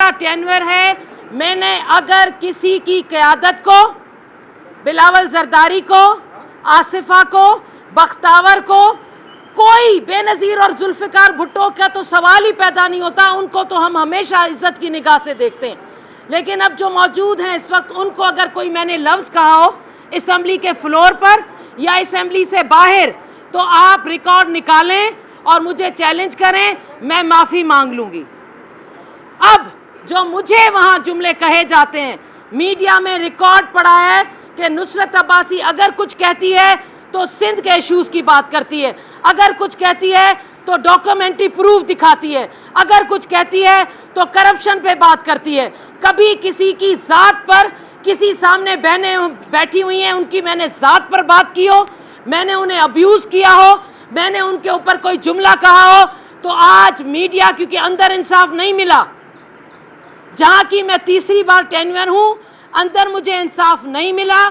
मेरा टेन्योर है, मैंने अगर किसी की क़यादत को, बिलावल जरदारी को, आसिफा को, बख्तावर को, कोई बेनज़ीर और जुल्फ़िकार भुट्टो का तो सवाल ही पैदा नहीं होता, उनको तो हम हमेशा इज़्ज़त की निगाह से देखते हैं। लेकिन अब जो मौजूद हैं इस वक्त, उनको अगर कोई मैंने लफ्ज़ कहा हो असेंबली के फ्लोर पर या असेंबली से बाहर, तो आप रिकॉर्ड निकालें और मुझे चैलेंज करें, मैं माफ़ी मांग लूँगी। अब जो मुझे वहाँ जुमले कहे जाते हैं, मीडिया में रिकॉर्ड पड़ा है कि नुसरत अब्बासी अगर कुछ कहती है तो सिंध के इश्यूज़ की बात करती है, अगर कुछ कहती है तो डॉक्यूमेंट्री प्रूफ दिखाती है, अगर कुछ कहती है तो करप्शन पे बात करती है। कभी किसी की ज़ात पर, किसी सामने बहनें बैठी हुई हैं उनकी मैंने ज़ात पर बात की हो, मैंने उन्हें अब्यूज़ किया हो, मैंने उनके ऊपर कोई जुमला कहा हो, तो आज मीडिया, क्योंकि अंदर इंसाफ नहीं मिला, जहाँ की मैं तीसरी बार टेन्योर हूँ, अंदर मुझे इंसाफ नहीं मिला,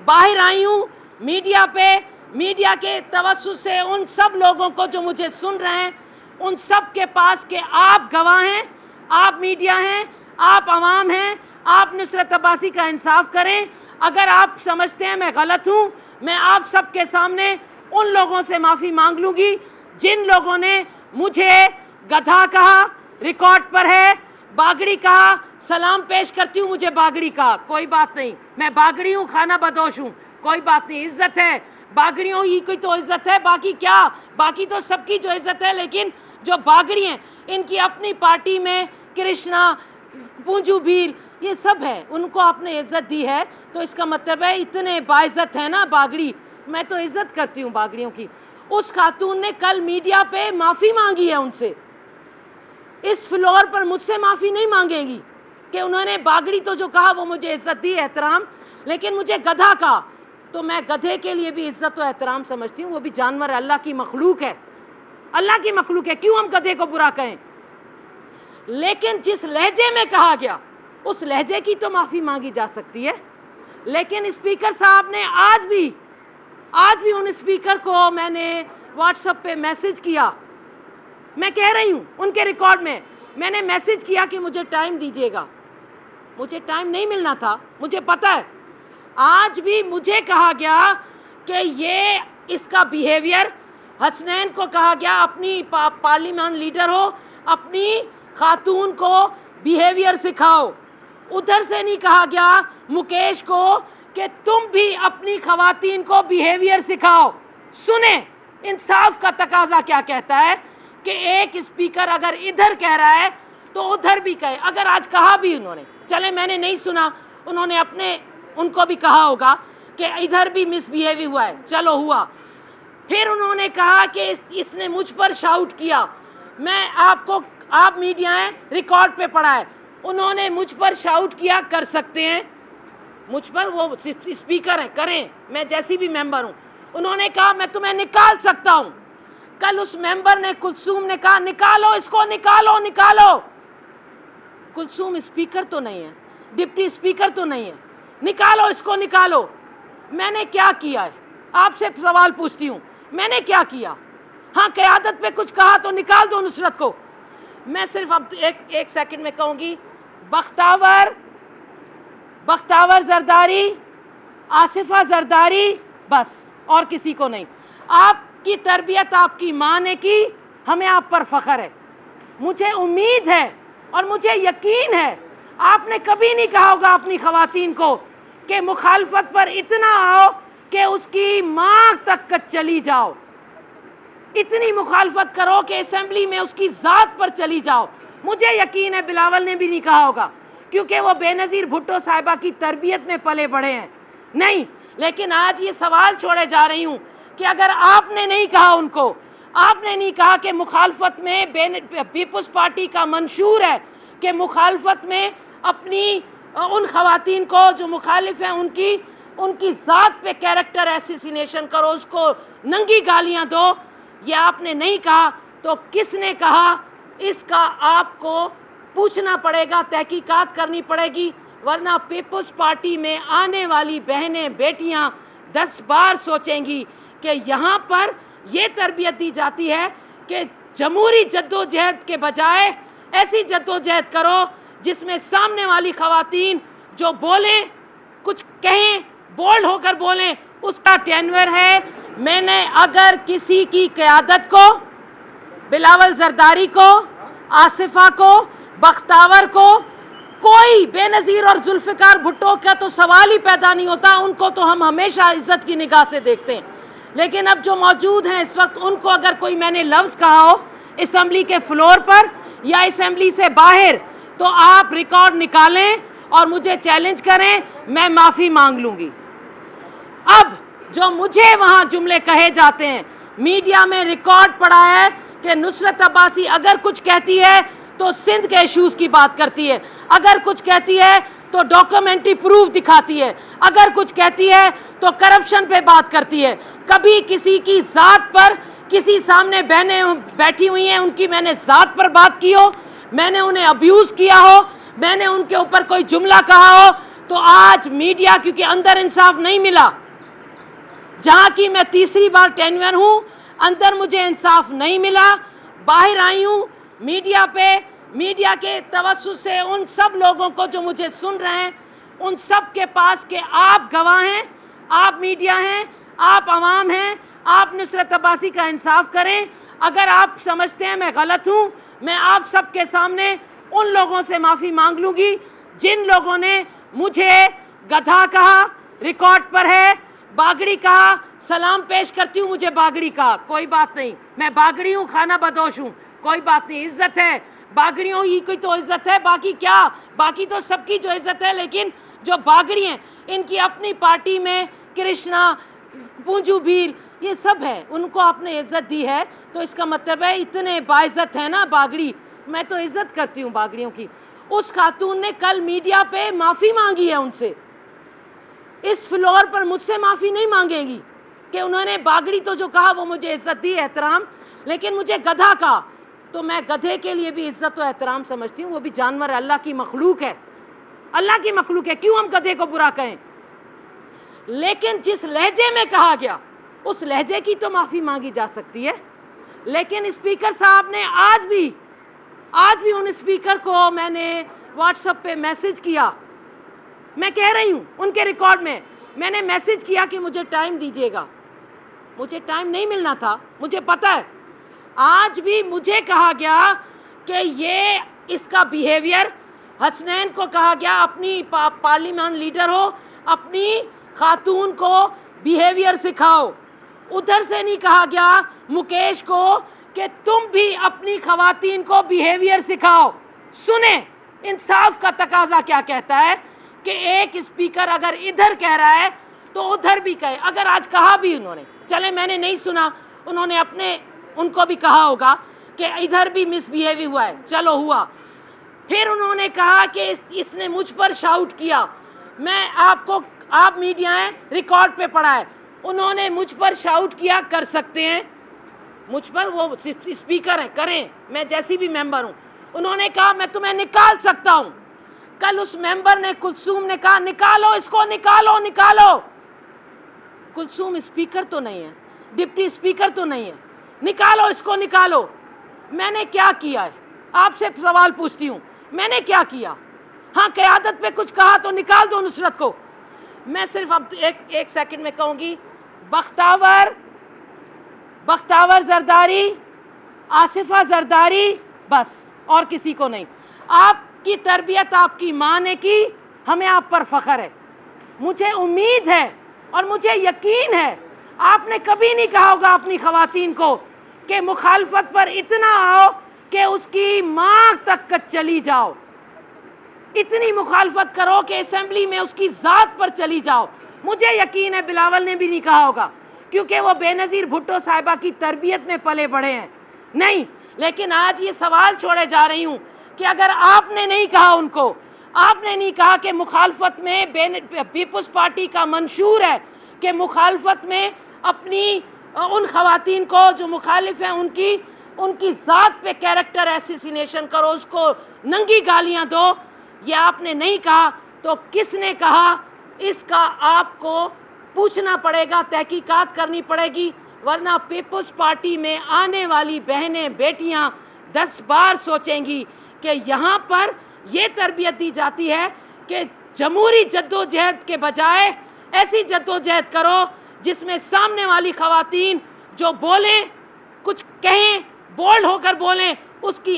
बाहर आई हूँ मीडिया पे, मीडिया के तवज्जुह से उन सब लोगों को जो मुझे सुन रहे हैं, उन सब के पास कि आप गवाह हैं, आप मीडिया हैं, आप अवाम हैं, आप नुसरत अब्बासी का इंसाफ करें। अगर आप समझते हैं मैं गलत हूँ, मैं आप सब के सामने उन लोगों से माफ़ी मांग लूँगी जिन लोगों ने मुझे गधा कहा, रिकॉर्ड पर है, बागड़ी कहा, सलाम पेश करती हूँ, मुझे बागड़ी कहा, कोई बात नहीं, मैं बागड़ी हूँ, खाना बदोश हूँ, कोई बात नहीं, इज्जत है, बागड़ियों ही कोई तो इज्जत है, बाकी क्या, बाकी तो सबकी जो इज्जत है, लेकिन जो बागड़ी हैं इनकी अपनी पार्टी में कृष्णा, पूंजू भील, ये सब है, उनको आपने इज्जत दी है, तो इसका मतलब है इतने बाइज्जत है ना बागड़ी, मैं तो इज्जत करती हूँ बागड़ियों की। उस खातून ने कल मीडिया पे माफ़ी मांगी है उनसे, इस फ्लोर पर मुझसे माफ़ी नहीं मांगेगी कि उन्होंने बागड़ी तो जो कहा वो मुझे इज्जत दी, एहतराम, लेकिन मुझे गधा कहा, तो मैं गधे के लिए भी इज्जत और एहतराम समझती हूँ, वो भी जानवर है, अल्लाह की मखलूक है, अल्लाह की मखलूक है, क्यों हम गधे को बुरा कहें। लेकिन जिस लहजे में कहा गया उस लहजे की तो माफ़ी मांगी जा सकती है। लेकिन स्पीकर साहब ने आज भी उन स्पीकर को मैंने व्हाट्सएप पे मैसेज किया, मैं कह रही हूँ उनके रिकॉर्ड में मैंने मैसेज किया कि मुझे टाइम दीजिएगा, मुझे टाइम नहीं मिलना था, मुझे पता है। आज भी मुझे कहा गया कि ये इसका बिहेवियर, हसनैन को कहा गया अपनी पार्लियामेंट लीडर हो, अपनी खातून को बिहेवियर सिखाओ, उधर से नहीं कहा गया मुकेश को कि तुम भी अपनी खवातीन को बिहेवियर सिखाओ। सुने इंसाफ का तकाजा क्या कहता है कि एक स्पीकर अगर इधर कह रहा है तो उधर भी कहे। अगर आज कहा भी उन्होंने, चले मैंने नहीं सुना, उन्होंने उनको भी कहा होगा कि इधर भी मिसबिहेव हुआ है, चलो हुआ। फिर उन्होंने कहा कि इसने मुझ पर शाउट किया, मैं आप मीडिया हैं, रिकॉर्ड पे पड़ा है, उन्होंने मुझ पर शाउट किया, कर सकते हैं मुझ पर, वो स्पीकर हैं, करें, मैं जैसी भी मेंबर हूँ। उन्होंने कहा मैं तुम्हें निकाल सकता हूँ। कल उस मेंबर ने, कुलसूम ने कहा निकालो इसको, निकालो निकालो। कुलसूम स्पीकर तो नहीं है, डिप्टी स्पीकर तो नहीं है, निकालो इसको निकालो। मैंने क्या किया है, आपसे सवाल पूछती हूँ, मैंने क्या किया? हाँ, क़यादत पे कुछ कहा तो निकाल दो नुसरत को। मैं सिर्फ अब एक सेकंड में कहूँगी, बख्तावर जरदारी, आसिफा जरदारी, बस और किसी को नहीं। आपकी तरबियत आपकी माँ ने की, हमें आप पर फ़ख्र है। मुझे उम्मीद है और मुझे यकीन है आपने कभी नहीं कहा होगा अपनी ख़वातीन को कि मुखालफत पर इतना आओ कि उसकी माँ तक चली जाओ, इतनी मुखालफत करो कि असेंबली में उसकी ज़ात पर चली जाओ। मुझे यकीन है बिलावल ने भी नहीं कहा होगा, क्योंकि वो बेनज़ीर भुट्टो साहिबा की तरबियत में पले बढ़े हैं, नहीं। लेकिन आज ये सवाल छोड़े जा रही हूँ कि अगर आपने नहीं कहा उनको, आपने नहीं कहा कि मुखालफत में पीपल्स पार्टी का मंशूर है कि मुखालफत में अपनी उन ख़वातीन को जो मुखालिफ हैं उनकी ज़ात पे कैरेक्टर एसिसिनेशन करो, उसको नंगी गालियाँ दो, ये आपने नहीं कहा तो किसने कहा? इसका आपको पूछना पड़ेगा, तहकीकात करनी पड़ेगी, वरना पीपल्स पार्टी में आने वाली बहनें बेटियां 10 बार सोचेंगी कि यहाँ पर ये तरबियत दी जाती है कि जमहूरी जद्दोजहद के बजाय ऐसी जद्दोजहद करो جس میں سامنے والی خواتین جو بولیں، کچھ کہیں، بولڈ ہو کر بولیں، اس کا ٹینور ہے میں نے اگر کسی کی قیادت کو، بلاول زرداری کو، آصفہ کو، بختاور کو، کوئی بے نظیر اور ذوالفقار بھٹو کا تو سوال ہی پیدا نہیں ہوتا، ان کو تو ہم ہمیشہ عزت کی نگاہ سے دیکھتے ہیں، لیکن اب جو موجود ہیں اس وقت، ان کو اگر کوئی میں نے لفظ کہا ہو اسمبلی کے فلور پر یا اسمبلی سے باہر، تو آپ ریکارڈ نکالیں اور مجھے چیلنج کریں، میں معافی مانگ لوں گی۔ اب جو مجھے وہاں جملے کہے جاتے ہیں، میڈیا میں ریکارڈ پڑا ہے کہ نصرت عباسی اگر کچھ کہتی ہے تو سندھ کے ایشوز کی بات کرتی ہے، اگر کچھ کہتی ہے تو ڈاکومنٹری پروف دکھاتی ہے، اگر کچھ کہتی ہے تو کرپشن پہ بات کرتی ہے۔ کبھی کسی کی ذات پر، کسی سامنے بہنیں بیٹھی ہوئی ہیں ان کی میں نے ذات پر بات کی ہو، میں نے انہیں ابیوز کیا ہو، میں نے ان کے اوپر کوئی جملہ کہا ہو، تو آج میڈیا کیونکہ اندر انصاف نہیں ملا، جہاں کی میں تیسری بار ٹینور ہوں، اندر مجھے انصاف نہیں ملا، باہر آئی ہوں میڈیا پہ، میڈیا کے توسط سے ان سب لوگوں کو جو مجھے سن رہے ہیں، ان سب کے پاس کہ آپ گواہ ہیں، آپ میڈیا ہیں، آپ عوام ہیں، آپ نصرت عباسی کا انصاف کریں۔ اگر آپ سمجھتے ہیں میں غلط ہوں، میں آپ سب کے سامنے ان لوگوں سے معافی مانگ لوں گی جن لوگوں نے مجھے گدھا کہا، ریکارڈ پر ہے، باگڑی کہا، سلام پیش کرتی ہوں مجھے باگڑی کہا، کوئی بات نہیں، میں باگڑی ہوں، خانہ بدوش ہوں، کوئی بات نہیں، عزت ہے، باگڑیوں ہی کوئی تو عزت ہے، باقی کیا، باقی تو سب کی جو عزت ہے، لیکن جو باگڑی ہیں ان کی اپنی پارٹی میں کرشنا، پونجو بھیل، یہ سب ہے، ان کو آپ نے عزت دی ہے، تو اس کا مطلب ہے اتنے باعزت ہے نا باگڑی، میں تو عزت کرتی ہوں باگڑیوں کی۔ اس خاتون نے کل میڈیا پہ معافی مانگی ہے ان سے، اس فلور پر مجھ سے معافی نہیں مانگے گی کہ انہوں نے باگڑی تو جو کہا وہ مجھے عزت دی، احترام، لیکن مجھے گدھا کہا، تو میں گدھے کے لیے بھی عزت و احترام سمجھتی ہوں، وہ بھی جانور ہے، اللہ کی مخلوق ہے، اللہ کی مخلوق ہے، کیوں ہم گدھے کو برا کہیں؟ لیکن جس لہجے میں کہا گیا اس لہجے کی تو معافی مانگی جا سکتی ہے، لیکن اسپیکر صاحب نے آج بھی ان اسپیکر کو میں نے واٹس ایپ پہ میسج کیا، میں کہہ رہی ہوں ان کے ریکارڈ میں نے میسج کیا کہ مجھے ٹائم دیجیے گا، مجھے ٹائم نہیں ملنا تھا، مجھے پتہ ہے، آج بھی مجھے کہا گیا کہ یہ اس کا بیہیویئر، حسنین کو کہا گیا اپنی پارلیمان لیڈر ہو، اپنی خاتون کو بیہیویئر سکھاؤ، ادھر سے نہیں کہا گیا مکیش کو کہ تم بھی اپنی خواتین کو بیہیویئر سکھاؤ۔ سنیں انصاف کا تقاضا کیا کہتا ہے کہ ایک اسپیکر اگر ادھر کہہ رہا ہے تو ادھر بھی کہے، اگر آج کہا بھی انہوں نے، چلے میں نے نہیں سنا، انہوں نے ان کو بھی کہا ہوگا کہ ادھر بھی مس بیہیو ہوا ہے، چلو ہوا، پھر انہوں نے کہا کہ اس نے مجھ پر شاؤٹ کیا، میں آپ میڈیا ہیں، ریکارڈ پہ پڑا ہے، انہوں نے مجھ پر شاؤٹ کیا، کر سکتے ہیں مجھ پر، وہ اسپیکر ہیں، کریں، میں جیسی بھی ممبر ہوں، انہوں نے کہا میں تمہیں نکال سکتا ہوں، کل اس ممبر نے، کلثوم نے کہا نکالو اس کو، نکالو، کلثوم اسپیکر تو نہیں ہے، ڈپٹی اسپیکر تو نہیں ہے، نکالو اس کو، نکالو۔ میں نے کیا کیا ہے؟ آپ سے سوال پوچھتی ہوں، میں نے کیا کیا؟ ہاں قیادت پہ کچھ کہا تو نکال دو نصرت کو۔ میں صرف اب ایک سیکنڈ میں کہوں گی، بختاور زرداری، آصفہ زرداری، بس اور کسی کو نہیں۔ آپ کی تربیت آپ کی ماں نے کی، ہمیں آپ پر فخر ہے، مجھے امید ہے اور مجھے یقین ہے آپ نے کبھی نہیں کہا ہوگا اپنی خواتین کو کہ مخالفت پر اتنا آؤ کہ اس کی ماں تک چلی جاؤ، اتنی مخالفت کرو کہ اسمبلی میں اس کی ذات پر چلی جاؤ۔ مجھے یقین ہے بلاول نے بھی نہیں کہا ہوگا، کیونکہ وہ بے نظیر بھٹو صاحبہ کی تربیت میں پلے بڑھے ہیں، نہیں۔ لیکن آج یہ سوال چھوڑے جا رہی ہوں کہ اگر آپ نے نہیں کہا ان کو، آپ نے نہیں کہا کہ مخالفت میں پیپلز پارٹی کا منشور ہے کہ مخالفت میں اپنی ان خواتین کو جو مخالف ہیں ان کی ذات پہ کیریکٹر ایسیسینیشن کرو، اس کو ننگی گالیاں دو، یہ آپ نے نہیں کہا، تو کس نے کہا؟ اس کا آپ کو پوچھنا پڑے گا، تحقیقات کرنی پڑے گی، ورنہ پیپلز پارٹی میں آنے والی بہنیں بیٹیاں 10 بار سوچیں گی کہ یہاں پر یہ تربیت دی جاتی ہے کہ جمہوری جدوجہد کے بجائے ایسی جدوجہد کرو جس میں سامنے والی خواتین جو بولیں، کچھ کہیں، بولڈ ہو کر بولیں، اس کی